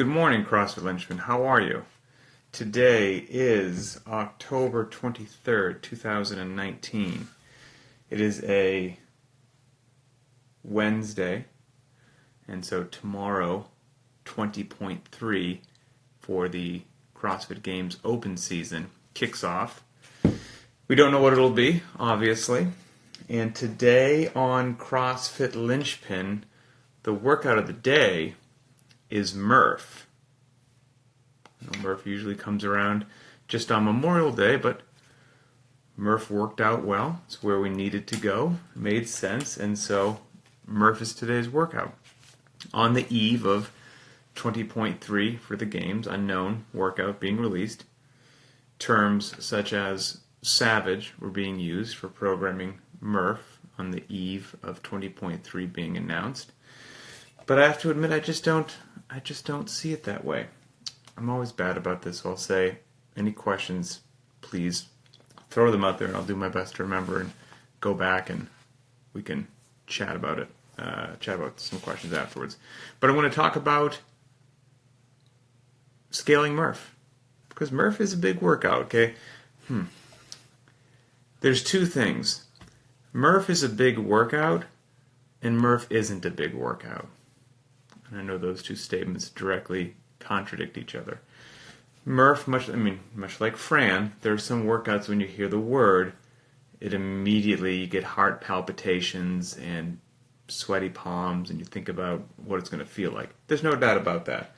Good morning, CrossFit Linchpin. How are you? Today is October 23rd, 2019. It is a Wednesday, and so tomorrow, 20.3 for the CrossFit Games Open season kicks off. We don't know what it'll be, obviously. And today on CrossFit Linchpin, the workout of the day is Murph. Murph usually comes around just on Memorial Day, but Murph worked out well. It's where we needed to go. It made sense, and so Murph is today's workout. On the eve of 20.3 for the games, unknown workout being released, terms such as savage were being used for programming Murph on the eve of 20.3 being announced. But I have to admit, I just don't see it that way. I'm always bad about this, so I'll say, any questions, please throw them out there, and I'll do my best to remember and go back and we can chat about it, chat about some questions afterwards. But I want to talk about scaling Murph, because Murph is a big workout, okay? There's two things. Murph is a big workout, and Murph isn't a big workout. And I know those two statements directly contradict each other. Murph, much like Fran, there are some workouts when you hear the word, it immediately, you get heart palpitations and sweaty palms, and you think about what it's going to feel like. There's no doubt about that.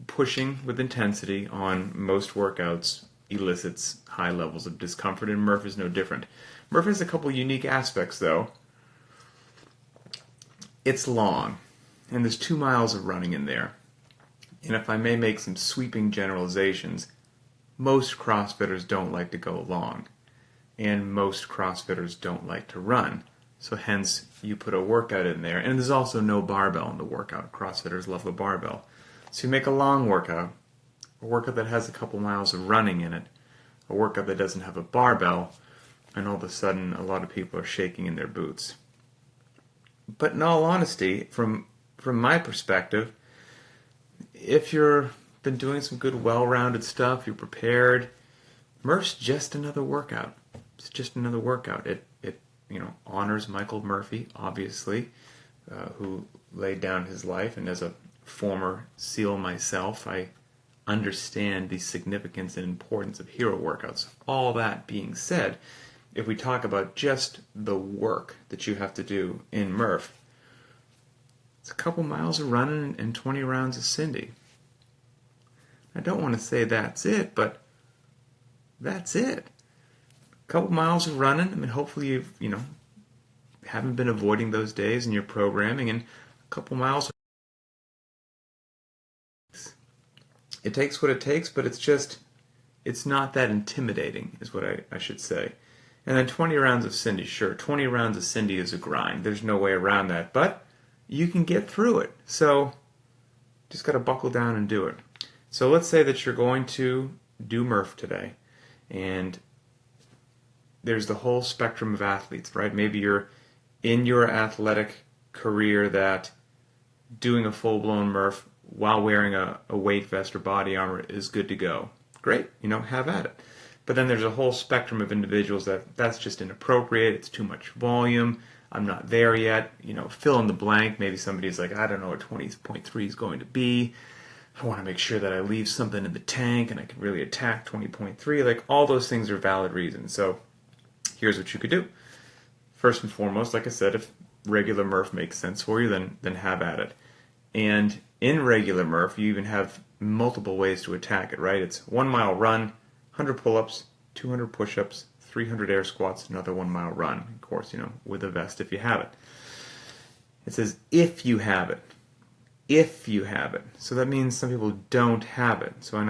Pushing with intensity on most workouts elicits high levels of discomfort, and Murph is no different. Murph has a couple unique aspects, though. It's long, and there's 2 miles of running in there. And if I may make some sweeping generalizations, most CrossFitters don't like to go long, and most CrossFitters don't like to run. So hence, you put a workout in there, and there's also no barbell in the workout. CrossFitters love a barbell. So you make a long workout, a workout that has a couple miles of running in it, a workout that doesn't have a barbell, and all of a sudden, a lot of people are shaking in their boots. But in all honesty, from my perspective, if you've been doing some good, well-rounded stuff, you're prepared, Murph's just another workout. It's just another workout. It honors Michael Murphy, obviously, who laid down his life, and as a former SEAL myself, I understand the significance and importance of hero workouts. All that being said, if we talk about just the work that you have to do in Murph, it's a couple miles of running and 20 rounds of Cindy. I don't want to say that's it, but that's it. A couple miles of running. Hopefully you've, haven't been avoiding those days in your programming, and a couple miles. It takes what it takes, but it's not that intimidating, is what I should say. And then 20 rounds of Cindy, sure. 20 rounds of Cindy is a grind. There's no way around that, but you can get through it. So just got to buckle down and do it. So let's say that you're going to do Murph today, and there's the whole spectrum of athletes, right? Maybe you're in your athletic career that doing a full-blown Murph while wearing a weight vest or body armor is good to go. Great, have at it. But then there's a whole spectrum of individuals that's just inappropriate, it's too much volume, I'm not there yet, fill in the blank. Maybe somebody's like, I don't know what 20.3 is going to be. I want to make sure that I leave something in the tank and I can really attack 20.3. Like, all those things are valid reasons. So here's what you could do. First and foremost, like I said, if regular Murph makes sense for you, then have at it. And in regular Murph, you even have multiple ways to attack it, right? It's 1 mile run, 100 pull-ups, 200 push-ups, 300 air squats, another 1 mile run. Of course, with a vest if you have it. It says if you have it. If you have it. So that means some people don't have it. So I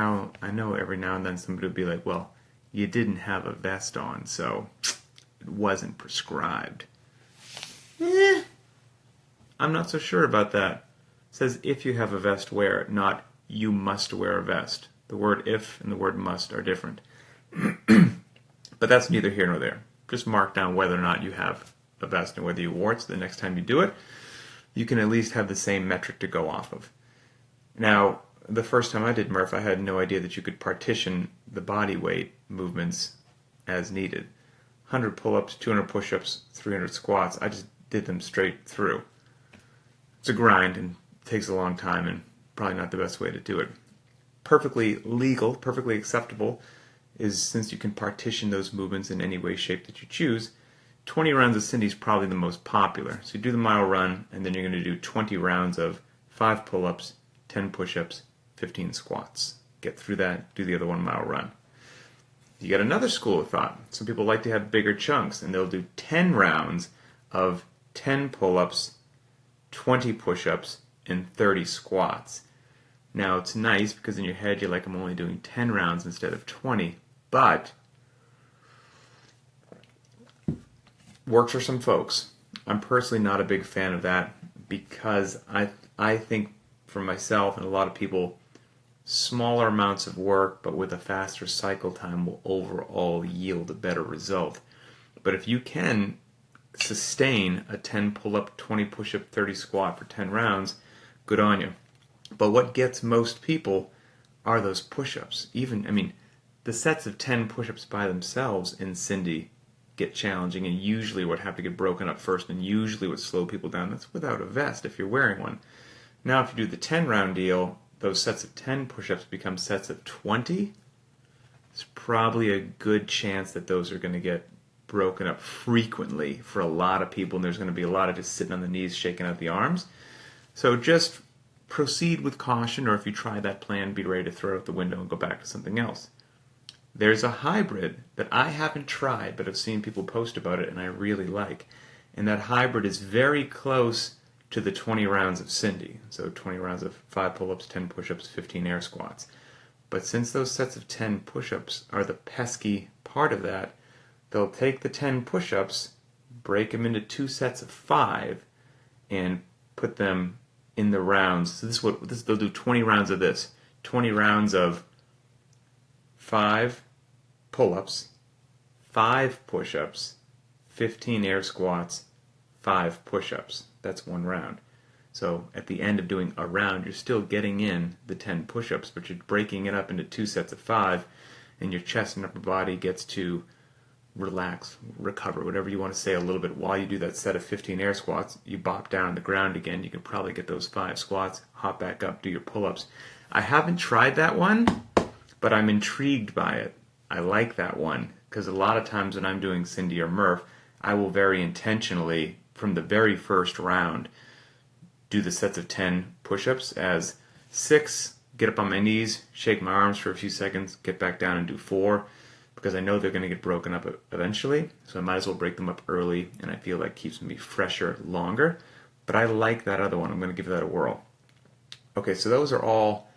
know every now and then somebody will be like, well, you didn't have a vest on, so it wasn't prescribed. I'm not so sure about that. It says if you have a vest, wear it, not you must wear a vest. The word if and the word must are different. But that's neither here nor there. Just mark down whether or not you have a vest and whether you wore it, so the next time you do it, you can at least have the same metric to go off of. Now, the first time I did Murph, I had no idea that you could partition the body weight movements as needed. 100 pull-ups, 200 push-ups, 300 squats. I just did them straight through. It's a grind and takes a long time and probably not the best way to do it. Perfectly legal, perfectly acceptable is, since you can partition those movements in any way, shape that you choose, 20 rounds of Cindy is probably the most popular. So you do the mile run, and then you're going to do 20 rounds of 5 pull-ups, 10 push-ups, 15 squats. Get through that, do the other 1 mile run. You got another school of thought. Some people like to have bigger chunks, and they'll do 10 rounds of 10 pull-ups, 20 push-ups, and 30 squats. Now, it's nice because in your head you're like, I'm only doing 10 rounds instead of 20, but works for some folks. I'm personally not a big fan of that because I think for myself and a lot of people, smaller amounts of work but with a faster cycle time will overall yield a better result. But if you can sustain a 10 pull-up, 20 push-up, 30 squat for 10 rounds, good on you. But what gets most people are those push-ups. The sets of 10 push-ups by themselves in Cindy get challenging, and usually what have to get broken up first, and usually what slow people down, that's without a vest if you're wearing one. Now if you do the 10 round deal, those sets of 10 push-ups become sets of 20. It's probably a good chance that those are going to get broken up frequently for a lot of people, and there's going to be a lot of just sitting on the knees shaking out the arms. So just proceed with caution, or if you try that plan, be ready to throw it out the window and go back to something else. There's a hybrid that I haven't tried, but I've seen people post about it and I really like. And that hybrid is very close to the 20 rounds of Cindy. So 20 rounds of 5 pull-ups, 10 push-ups, 15 air squats. But since those sets of 10 push-ups are the pesky part of that, they'll take the 10 push-ups, break them into 2 sets of 5, and put them in the rounds. So they'll do 20 rounds of this. 20 rounds of 5 pull-ups, 5 push-ups, 15 air squats, 5 push-ups. That's 1 round. So at the end of doing a round, you're still getting in the 10 push-ups, but you're breaking it up into 2 sets of 5, and your chest and upper body gets to relax, recover, whatever you want to say a little bit. While you do that set of 15 air squats, you bop down on the ground again. You can probably get those 5 squats, hop back up, do your pull-ups. I haven't tried that one, but I'm intrigued by it. I like that one because a lot of times when I'm doing Cindy or Murph, I will very intentionally, from the very first round, do the sets of 10 push-ups as 6, get up on my knees, shake my arms for a few seconds, get back down and do 4, because I know they're going to get broken up eventually, so I might as well break them up early, and I feel that keeps me fresher longer. But I like that other one. I'm going to give that a whirl. Okay, so those are all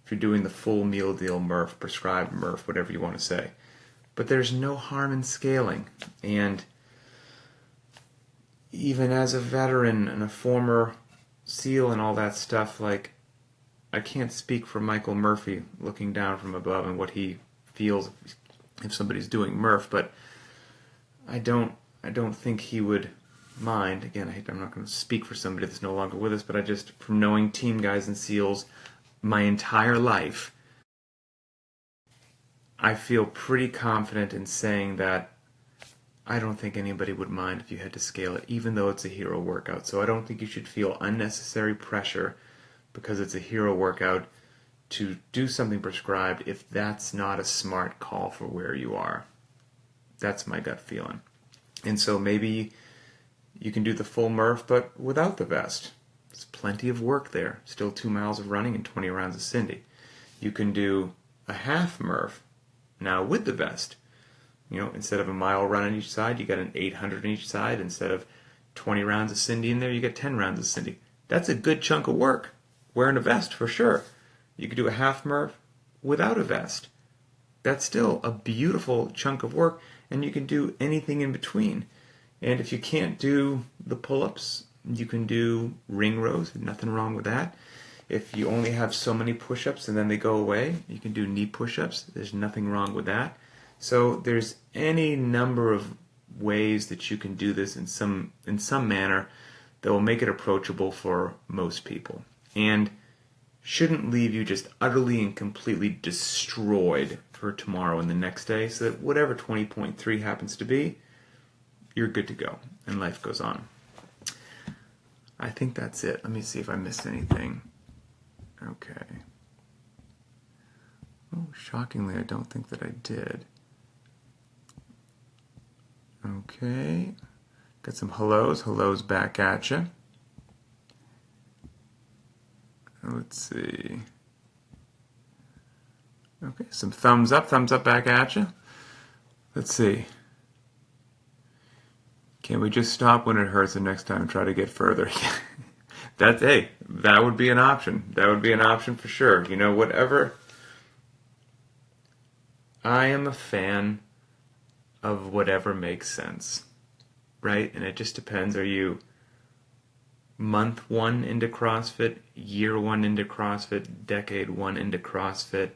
if you're doing the full meal deal Murph, prescribed Murph, whatever you want to say. But there's no harm in scaling. And even as a veteran and a former SEAL and all that stuff, like, I can't speak for Michael Murphy looking down from above and what he feels if somebody's doing Murph, but I don't think he would mind. Again, I'm not going to speak for somebody that's no longer with us, but I just, from knowing team guys and SEALs my entire life, I feel pretty confident in saying that I don't think anybody would mind if you had to scale it, even though it's a hero workout. So I don't think you should feel unnecessary pressure because it's a hero workout to do something prescribed if that's not a smart call for where you are. That's my gut feeling. And so maybe you can do the full Murph, but without the vest. There's plenty of work there. Still 2 miles of running and 20 rounds of Cindy. You can do a half Murph, now with the vest. Instead of a mile run on each side, you got an 800 on each side. Instead of 20 rounds of Cindy in there, you get 10 rounds of Cindy. That's a good chunk of work. Wearing a vest, for sure. You could do a half Murph without a vest. That's still a beautiful chunk of work, and you can do anything in between. And if you can't do the pull-ups, you can do ring rows. Nothing wrong with that. If you only have so many push-ups and then they go away, you can do knee push-ups. There's nothing wrong with that. So there's any number of ways that you can do this in some manner that will make it approachable for most people. And shouldn't leave you just utterly and completely destroyed for tomorrow and the next day, so that whatever 20.3 happens to be, you're good to go, and life goes on. I think that's it. Let me see if I missed anything. Okay. Oh, shockingly, I don't think that I did. Okay. Got some hellos. Hellos back at you. Let's see. Okay, some thumbs up back at you. Let's see. Can we just stop when it hurts the next time and try to get further? That would be an option. That would be an option for sure. You know, whatever. I am a fan of whatever makes sense, right? And it just depends. Are you month 1 into CrossFit, year 1 into CrossFit, decade 1 into CrossFit?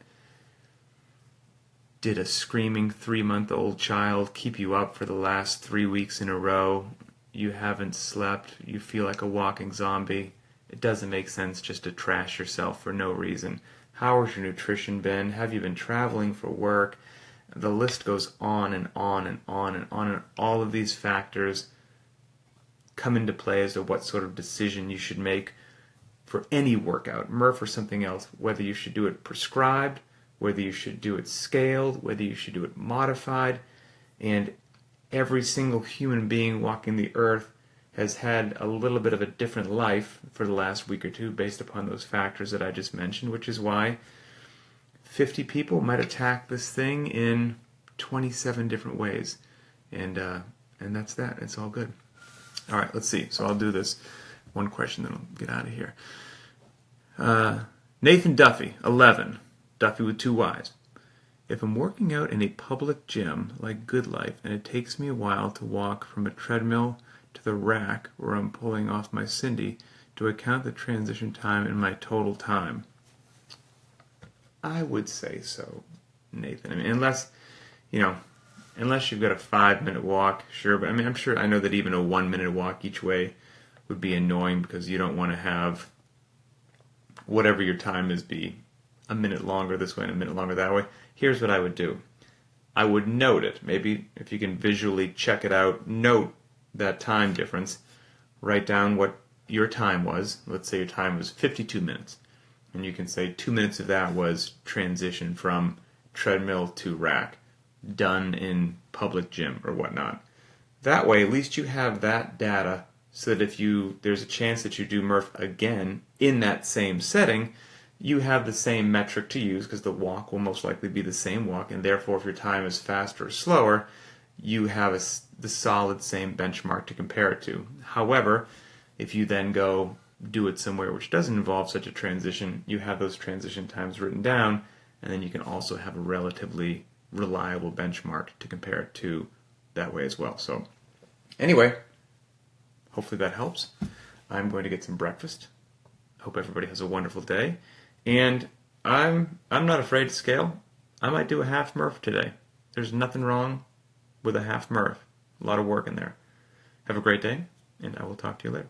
Did a screaming 3-month-old child keep you up for the last 3 weeks in a row? You haven't slept. You feel like a walking zombie. It doesn't make sense just to trash yourself for no reason. How has your nutrition been? Have you been traveling for work? The list goes on and on and on and on, and all of these factors come into play as to what sort of decision you should make for any workout, Murph or something else, whether you should do it prescribed, whether you should do it scaled, whether you should do it modified. And every single human being walking the earth has had a little bit of a different life for the last week or two based upon those factors that I just mentioned, which is why 50 people might attack this thing in 27 different ways. And that's that. It's all good. All right, let's see. So I'll do this one question, then I'll get out of here. Nathan Duffy, 11. Duffy with 2 Y's. If I'm working out in a public gym like Good Life and it takes me a while to walk from a treadmill to the rack where I'm pulling off my Cindy, do I count the transition time in my total time? I would say so, Nathan. I mean, unless you've got a 5-minute walk, sure. But I mean, I know that even a 1-minute walk each way would be annoying because you don't want to have whatever your time is be a minute longer this way and a minute longer that way. Here's what I would do. I would note it. Maybe if you can visually check it out, note that time difference. Write down what your time was. Let's say your time was 52 minutes. And you can say 2 minutes of that was transition from treadmill to rack, done in public gym or whatnot. That way, at least you have that data so that if there's a chance that you do Murph again in that same setting, you have the same metric to use because the walk will most likely be the same walk, and therefore if your time is faster or slower, you have the solid same benchmark to compare it to. However, if you then go do it somewhere which doesn't involve such a transition, you have those transition times written down, and then you can also have a relatively reliable benchmark to compare it to that way as well. So anyway, hopefully that helps. I'm going to get some breakfast. Hope everybody has a wonderful day. And I'm not afraid to scale. I might do a half Murph today. There's nothing wrong with a half Murph. A lot of work in there. Have a great day, and I will talk to you later.